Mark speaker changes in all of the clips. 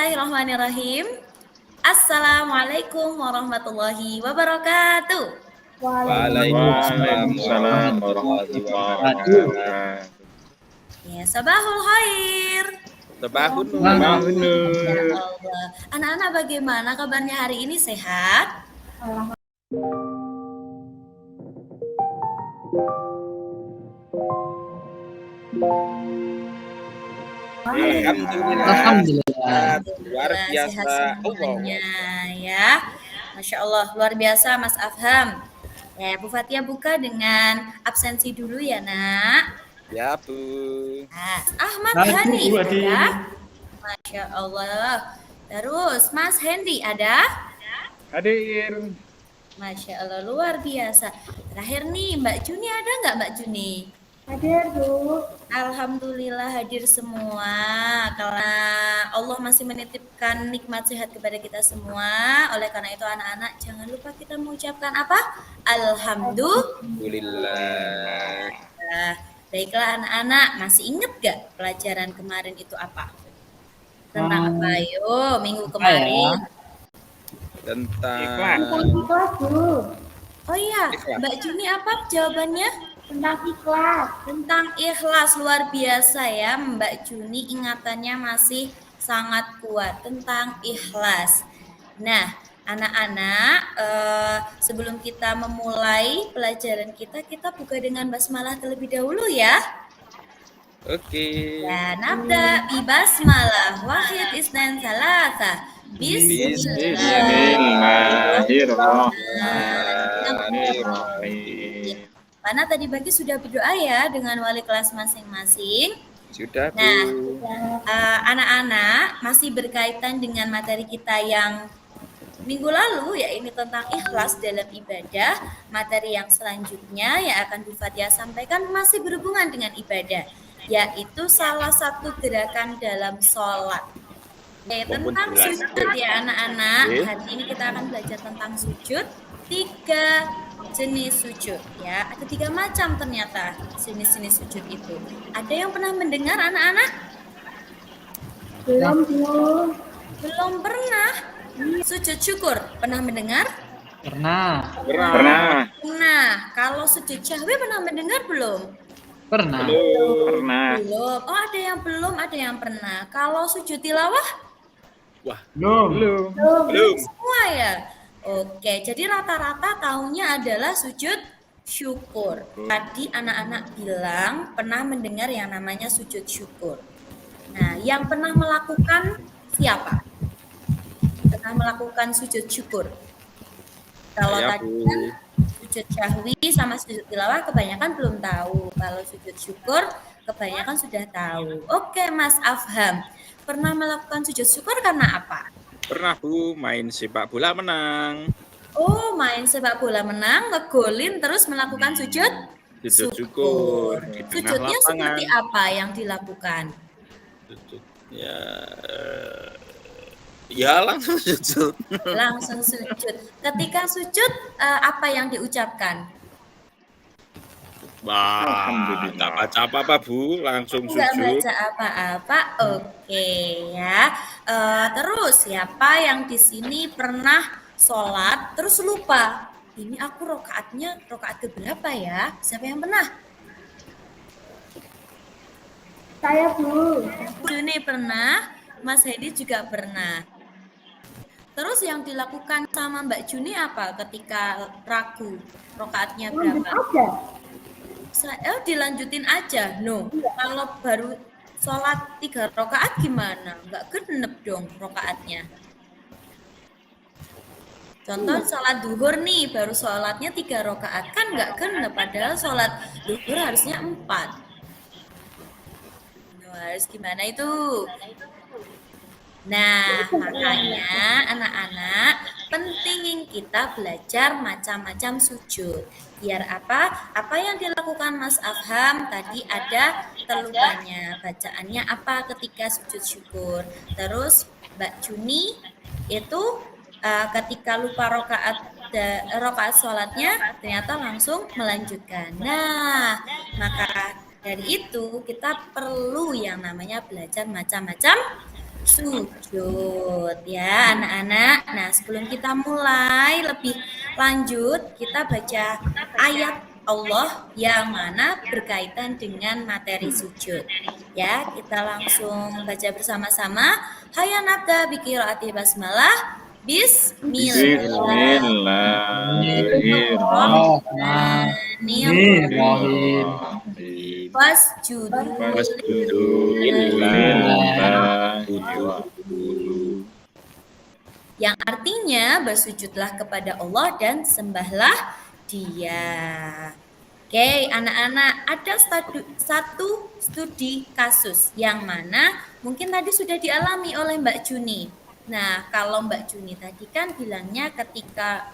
Speaker 1: Bismillahirrahmanirrahim. Assalamualaikum warahmatullahi wabarakatuh.
Speaker 2: Waalaikumsalam warahmatullahi wabarakatuh.
Speaker 1: Ya, sabahul khair.
Speaker 2: Sabahun
Speaker 1: Ya Allah. Anak-anak bagaimana kabarnya hari ini, sehat?
Speaker 2: Alhamdulillah. Luar biasa.
Speaker 1: Sehat semuanya ya. Masya Allah, luar biasa Mas Afham. Ya, Bu Fatia buka dengan absensi dulu ya, Nak.
Speaker 2: Ya, Bu.
Speaker 1: Nah, Ahmad Hani ada? Masya Allah. Terus Mas Hendy ada?
Speaker 3: Hadir.
Speaker 1: Masya Allah, luar biasa. Terakhir nih, Mbak Juni ada nggak, Mbak Juni?
Speaker 4: Hadir, Bu.
Speaker 1: Alhamdulillah hadir semua. Karena Allah masih menitipkan nikmat sehat kepada kita semua. Oleh karena itu anak-anak jangan lupa kita mengucapkan apa?
Speaker 2: Alhamdulillah.
Speaker 1: Nah, baiklah anak-anak, masih ingat gak pelajaran kemarin itu apa? Tentang apa? Yo, minggu kemarin.
Speaker 2: Tentang
Speaker 4: ikhlas, Bu.
Speaker 1: Oh iya, Mbak Juni apa jawabannya?
Speaker 4: Tentang ikhlas.
Speaker 1: Tentang ikhlas, luar biasa ya Mbak Juni, ingatannya masih sangat kuat tentang ikhlas. Nah, anak-anak, sebelum kita memulai pelajaran kita buka dengan basmalah terlebih dahulu ya.
Speaker 2: Oke.
Speaker 1: Ya, nabda bi basmalah wahid isnan salasa.
Speaker 3: Bismillahirrahmanirrahim.
Speaker 1: Karena tadi pagi sudah berdoa ya dengan wali kelas masing-masing.
Speaker 2: Sudah, Bu.
Speaker 1: Nah, anak-anak masih berkaitan dengan materi kita yang minggu lalu, ya ini tentang ikhlas dalam ibadah. Materi yang selanjutnya yang akan Bu Fatia sampaikan masih berhubungan dengan ibadah, yaitu salah satu gerakan dalam sholat. Tentang sujud ya anak-anak. Hari ini kita akan belajar tentang sujud. 3 jenis sujud ya. Ada 3 macam ternyata jenis-jenis sujud itu. Ada yang pernah mendengar anak-anak?
Speaker 4: Belum, Bu.
Speaker 1: Belum pernah. Sujud syukur pernah mendengar?
Speaker 3: Pernah.
Speaker 1: Nah, kalau sujud syahwi pernah mendengar belum?
Speaker 3: Pernah.
Speaker 1: Belum. Oh, ada yang belum, ada yang pernah. Kalau sujud tilawah?
Speaker 3: Belum.
Speaker 1: Semua ya. Oke, jadi rata-rata tahunya adalah sujud syukur. Tadi anak-anak bilang pernah mendengar yang namanya sujud syukur. Nah, yang pernah melakukan siapa? Pernah melakukan sujud syukur. Kalau tadi kan sujud syahwi sama sujud tilawah kebanyakan belum tahu. Kalau sujud syukur kebanyakan sudah tahu. Oke, Mas Afham. Pernah melakukan sujud syukur karena apa?
Speaker 2: Pernah, Bu, main sepak bola menang.
Speaker 1: Oh, main sepak bola menang, ngegolin terus melakukan sujud
Speaker 2: syukur. Di tengah
Speaker 1: Sujudnya
Speaker 2: lapangan.
Speaker 1: seperti apa yang dilakukan?
Speaker 2: Ya langsung sujud.
Speaker 1: Langsung sujud. Ketika sujud, apa yang diucapkan?
Speaker 2: Wah, tak baca apa-apa, Bu, langsung
Speaker 1: Nggak
Speaker 2: sujud.
Speaker 1: baca apa-apa. Oke ya. Terus siapa yang di sini pernah sholat terus lupa? Ini aku rokaatnya rokaat keberapa ya? Siapa yang pernah?
Speaker 4: Saya, Bu.
Speaker 1: Juni pernah, Mas Hedi juga pernah. Terus yang dilakukan sama Mbak Juni apa ketika ragu rokaatnya
Speaker 4: Lanjut
Speaker 1: berapa?
Speaker 4: aja.
Speaker 1: Saya dilanjutin aja. No, kalau baru sholat 3 rokaat gimana? Nggak genep dong rokaatnya. Contoh sholat duhur nih, baru sholatnya 3 rokaat kan nggak genep. Padahal sholat duhur harusnya 4. No, harus gimana itu? Nah, makanya anak-anak pentingin kita belajar macam-macam sujud. Biar apa? Apa yang dilakukan Mas Afham tadi ada telubannya. Bacaannya apa ketika sujud syukur. Terus Mbak Juni itu ketika lupa rokaat sholatnya ternyata langsung melanjutkan. Nah, maka dari itu kita perlu yang namanya belajar macam-macam sujud ya anak-anak. Nah, sebelum kita mulai lebih lanjut, kita baca ayat Allah yang mana berkaitan dengan materi sujud. Ya, kita langsung baca bersama-sama. Hayya nabda bi qiraati basmalah. Bismillahirrahmanirrahim. Wasjudu yang artinya bersujudlah kepada Allah dan sembahlah Dia. Oke, anak-anak, ada satu studi kasus yang mana mungkin tadi sudah dialami oleh Mbak Juni. Nah, kalau Mbak Juni tadi kan bilangnya ketika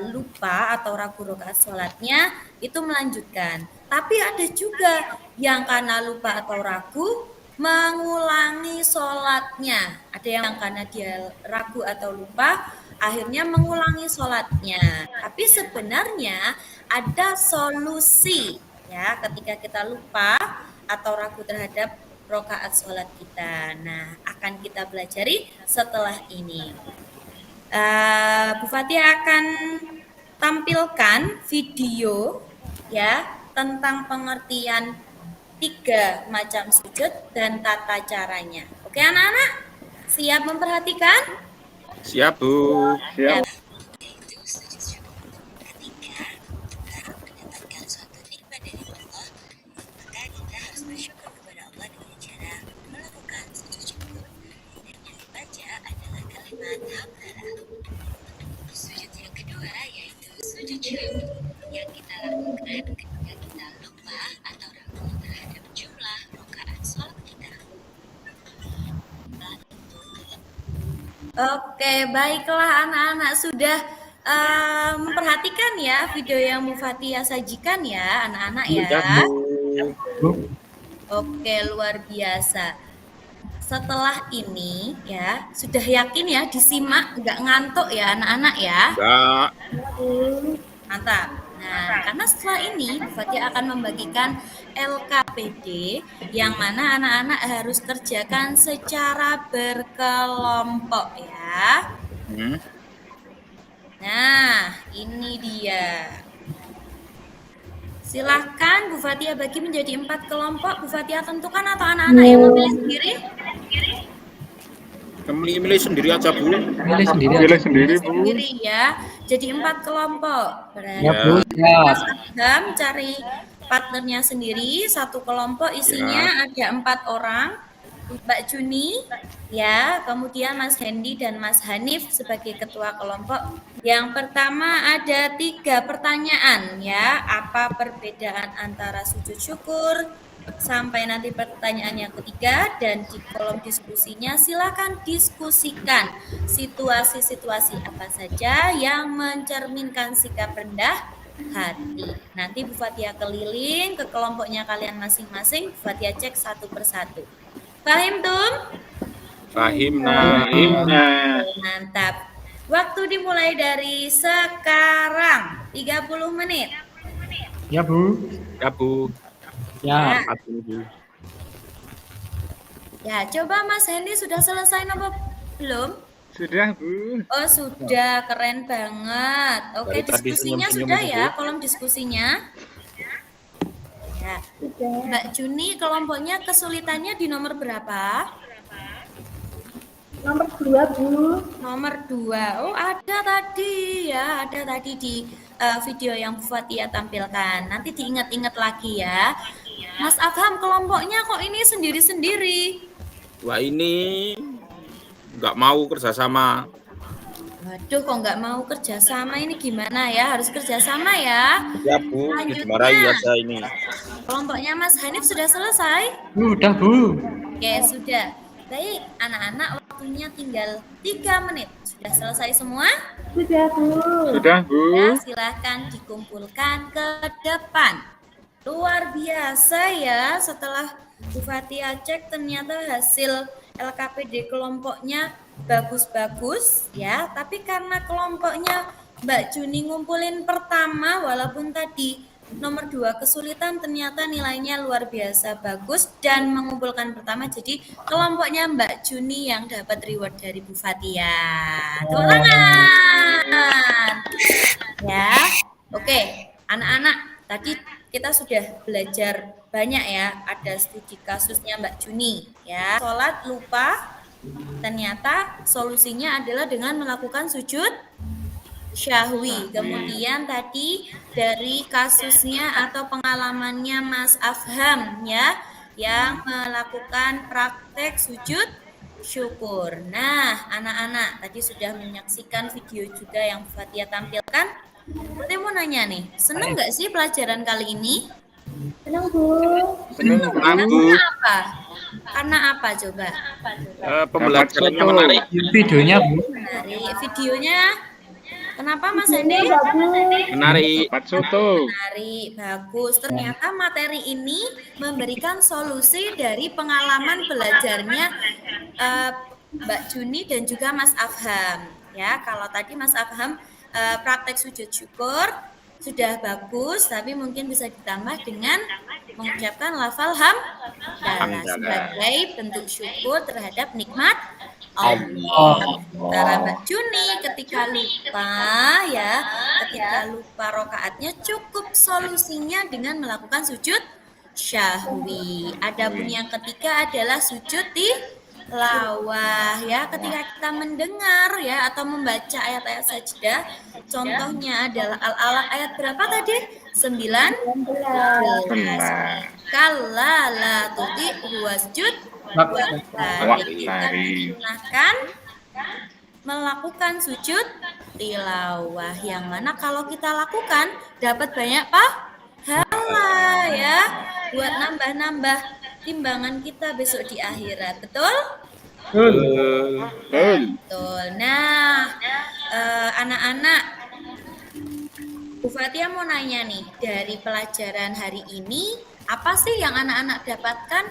Speaker 1: lupa atau ragu rakaat sholatnya itu melanjutkan. Tapi ada juga yang karena lupa atau ragu mengulangi sholatnya. Ada yang karena dia ragu atau lupa akhirnya mengulangi sholatnya. Tapi sebenarnya ada solusi ya ketika kita lupa atau ragu terhadap rakaat sholat kita. Nah, akan kita pelajari setelah ini. Bu Fatia akan tampilkan video ya tentang pengertian 3 macam sujud dan tata caranya. Oke anak-anak, siap memperhatikan?
Speaker 2: Siap, Bu.
Speaker 3: Siap.
Speaker 1: Sujud yang kedua yaitu sujud syukur yang kita lakukan ketika kita lupa atau ragu terhadap jumlah rakaat sholat kita. Oke, baiklah anak-anak sudah memperhatikan ya video yang Bu Fatia sajikan ya anak-anak ya. Oke, luar biasa. Setelah ini ya sudah yakin ya disimak nggak ngantuk ya anak-anak ya.
Speaker 2: Enggak.
Speaker 1: Mantap. Nah, karena setelah ini Bu Fatia akan membagikan LKPD yang mana anak-anak harus kerjakan secara berkelompok ya. Nah, ini dia. Silahkan Bu Fatia bagi menjadi 4 kelompok. Bu Fatia tentukan atau anak-anak yang memilih sendiri?
Speaker 2: Milih sendiri aja, Bu.
Speaker 3: Pilih sendiri.
Speaker 1: Sendiri ya. Jadi 4 kelompok. Berarti
Speaker 3: Ya, Bu. Siap.
Speaker 1: Adam cari partnernya sendiri. Satu kelompok isinya ada 4 orang. Mbak Juni ya, kemudian Mas Hendy dan Mas Hanif sebagai ketua kelompok. Yang pertama ada 3 pertanyaan ya. Apa perbedaan antara sujud syukur? Sampai nanti pertanyaan yang ketiga, dan di kolom diskusinya silakan diskusikan situasi-situasi apa saja yang mencerminkan sikap rendah hati. Nanti Bu Fatia keliling ke kelompoknya kalian masing-masing, Bu Fatia cek satu persatu. Paham Tum?
Speaker 2: Fahim, nah.
Speaker 1: Mantap. Waktu dimulai dari sekarang 30 menit.
Speaker 3: Ya, Bu.
Speaker 2: Ya, Bu.
Speaker 3: Ya.
Speaker 1: Ya, coba Mas Hendy sudah selesai apa belum?
Speaker 3: Sudah, Bu.
Speaker 1: Oh, sudah. Keren banget. Oke,
Speaker 2: Dari tadi
Speaker 1: diskusinya
Speaker 2: senyum-senyum
Speaker 1: sudah
Speaker 2: itu,
Speaker 1: ya,
Speaker 2: Bu.
Speaker 1: kolom diskusinya. Ya. Mbak Juni, kelompoknya kesulitannya di nomor berapa?
Speaker 4: Nomor 2, Bu.
Speaker 1: Nomor 2. Oh, ada tadi ya, ada tadi di video yang Bu Fatia tampilkan. Nanti diingat-ingat lagi ya. Mas Afham, kelompoknya kok ini sendiri-sendiri?
Speaker 2: Wah, ini nggak mau kerjasama.
Speaker 1: Waduh, kok nggak mau kerjasama ini gimana ya? Harus kerjasama ya.
Speaker 2: Ya, Bu.
Speaker 1: Lanjutnya.
Speaker 2: Dimarahi aja ini.
Speaker 1: Kelompoknya Mas Hanif sudah selesai?
Speaker 3: Sudah, Bu.
Speaker 1: Oke, sudah. Baik, anak-anak waktunya tinggal 3 menit. Sudah selesai semua?
Speaker 4: Sudah, Bu.
Speaker 3: Sudah, Bu.
Speaker 1: Ya, silahkan dikumpulkan ke depan. Luar biasa ya, setelah Bu Fatia cek ternyata hasil LKPD kelompoknya bagus-bagus ya, tapi karena kelompoknya Mbak Juni ngumpulin pertama walaupun tadi Nomor 2, kesulitan ternyata nilainya luar biasa bagus dan mengumpulkan pertama. Jadi kelompoknya Mbak Juni yang dapat reward dari Bu Fatia. Tepuk tangan. Ya, oke. Anak-anak, tadi kita sudah belajar banyak ya. Ada studi kasusnya Mbak Juni. Ya, sholat lupa. Ternyata solusinya adalah dengan melakukan sujud syahwi. Kemudian tadi dari kasusnya atau pengalamannya Mas Afham ya, yang melakukan praktek sujud syukur. Nah, anak-anak tadi sudah menyaksikan video juga yang Fatia tampilkan. Saya mau nanya nih, seneng nggak sih pelajaran kali ini?
Speaker 4: Senang, Bu.
Speaker 2: Senang, Bu.
Speaker 1: Karena apa? Karena apa coba?
Speaker 2: Pembelajarannya
Speaker 3: foto.
Speaker 2: menarik.
Speaker 3: Videonya, Bu.
Speaker 1: Menarik. Videonya kenapa Mas Andi?
Speaker 2: Menarik.
Speaker 3: Dapat foto.
Speaker 1: Menarik, bagus. Ternyata materi ini memberikan solusi dari pengalaman belajarnya Mbak Juni dan juga Mas Afham. Ya, kalau tadi Mas Afham praktek sujud syukur sudah bagus, tapi mungkin bisa ditambah dengan mengucapkan lafal hamdalah sebagai bentuk syukur terhadap nikmat Allah. Sementara Mbak Juni ketika lupa ya, ketika lupa rokaatnya cukup solusinya dengan melakukan sujud syahwi. Adapun yang ketiga adalah sujud tilawah ya, ketika kita mendengar ya atau membaca ayat-ayat sajdah, contohnya adalah Al-Alaq ayat berapa tadi? 19. Kalla la tuti'hu wasjud
Speaker 3: Waktari.
Speaker 1: gunakan melakukan sujud tilawah, yang mana kalau kita lakukan dapat banyak pahala ya, buat nambah-nambah timbangan kita besok di akhirat. Betul? Betul. Nah, anak-anak, Bu Fatia mau nanya nih, dari pelajaran hari ini apa sih yang anak-anak dapatkan?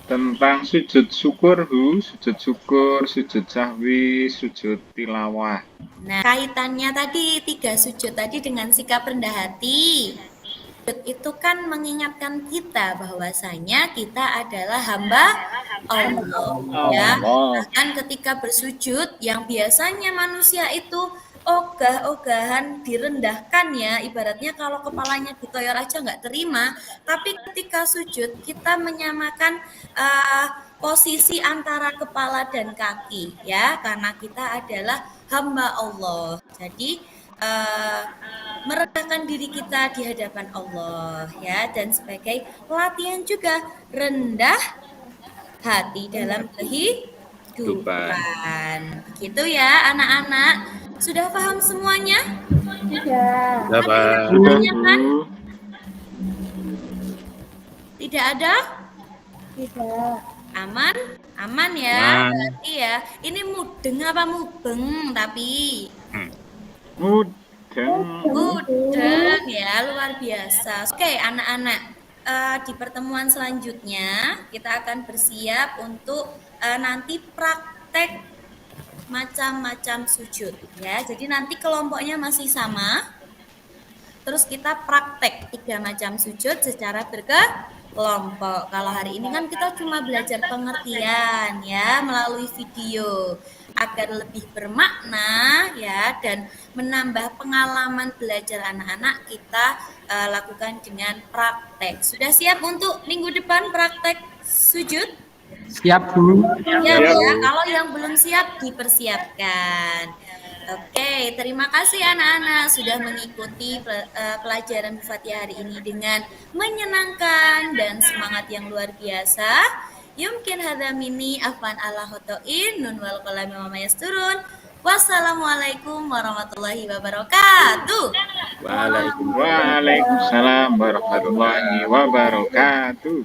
Speaker 3: Tentang sujud syukur, Bu. Sujud syukur, sujud sahwi, sujud tilawah.
Speaker 1: Nah, kaitannya tadi 3 sujud tadi dengan sikap rendah hati. Sujud itu kan mengingatkan kita bahwasanya kita adalah hamba Allah. Ya, bahkan ketika bersujud yang biasanya manusia itu ogah-ogahan direndahkan ya, ibaratnya kalau kepalanya ditoyor aja nggak terima, tapi ketika sujud kita menyamakan posisi antara kepala dan kaki ya, karena kita adalah hamba Allah. Jadi merendahkan diri kita di hadapan Allah ya, dan sebagai latihan juga rendah hati dalam kehidupan. Gitu ya anak-anak. Sudah paham semuanya?
Speaker 4: Sudah.
Speaker 2: Dapat.
Speaker 1: Pertanyaan? Tidak ada?
Speaker 4: Tidak.
Speaker 1: Aman? Aman ya?
Speaker 2: Aman.
Speaker 1: Berarti ya. Ini mudeng apa mubeng tapi? Mudeng ya, luar biasa. Oke anak-anak. Di pertemuan selanjutnya kita akan bersiap untuk nanti praktek macam-macam sujud ya. Jadi nanti kelompoknya masih sama. Terus kita praktek 3 macam sujud secara berkelompok. Kalau hari ini kan kita cuma belajar pengertian ya melalui video agar lebih bermakna ya, dan menambah pengalaman belajar anak-anak, kita lakukan dengan praktek. Sudah siap untuk minggu depan praktek sujud?
Speaker 3: Siap, Bu.
Speaker 1: Ya, ya. Kalau yang belum siap dipersiapkan. Oke, terima kasih anak-anak sudah mengikuti pelajaran Bu Fatia hari ini dengan menyenangkan dan semangat yang luar biasa. Yumkin hadza minni afwan ala khotoin nun wal qalami wa mayasturun. Wassalamualaikum warahmatullahi wabarakatuh.
Speaker 2: Waalaikumsalam.
Speaker 3: Waalaikumsalam warahmatullahi wabarakatuh.